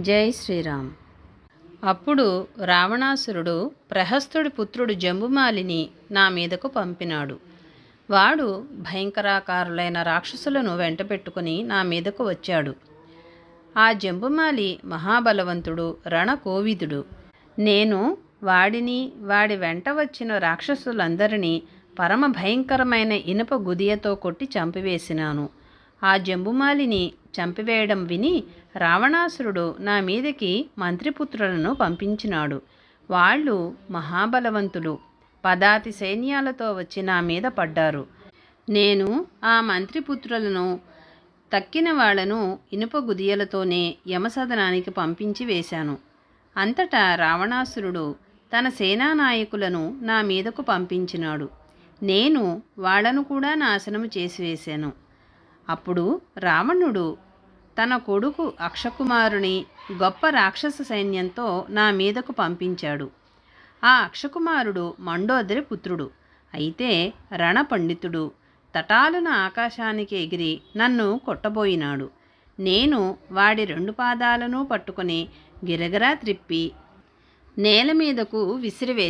జై శ్రీరామ్. అప్పుడు రావణాసురుడు ప్రహస్తుడి పుత్రుడు జంబుమాలిని నా మీదకు పంపినాడు. వాడు భయంకరాకారులైన రాక్షసులను వెంటపెట్టుకుని నా మీదకు వచ్చాడు. ఆ జంబుమాలి మహాబలవంతుడు, రణకోవిదుడు. నేను వాడిని, వాడి వెంట వచ్చిన రాక్షసులందరినీ పరమ భయంకరమైన ఇనుప గుదియతో కొట్టి చంపివేసినాను. ఆ జంబుమాలిని చంపివేయడం విని రావణాసురుడు నా మీదకి మంత్రిపుత్రులను పంపించినాడు. వాళ్ళు మహాబలవంతులు, పదాతి సైన్యాలతో వచ్చి నా మీద పడ్డారు. నేను ఆ మంత్రిపుత్రులను తక్కిన వాళ్లను ఇనుప గుదియలతోనే యమసదనానికి పంపించి వేశాను. అంతటా రావణాసురుడు తన సేనానాయకులను నా మీదకు పంపించినాడు. నేను వాళ్లను కూడా నాశనము చేసివేశాను. అప్పుడు రావణుడు తన కొడుకు అక్షకుమారుని గొప్ప రాక్షస సైన్యంతో నా మీదకు పంపించాడు. ఆ అక్షకుమారుడు మండోదరి పుత్రుడు, అయితే రణపండితుడు. తటాలున ఆకాశానికి ఎగిరి నన్ను కొట్టబోయినాడు. నేను వాడి 2 పాదాలను పట్టుకొని గిరగిరా త్రిప్పి నేల మీదకు విసిరివేశాను.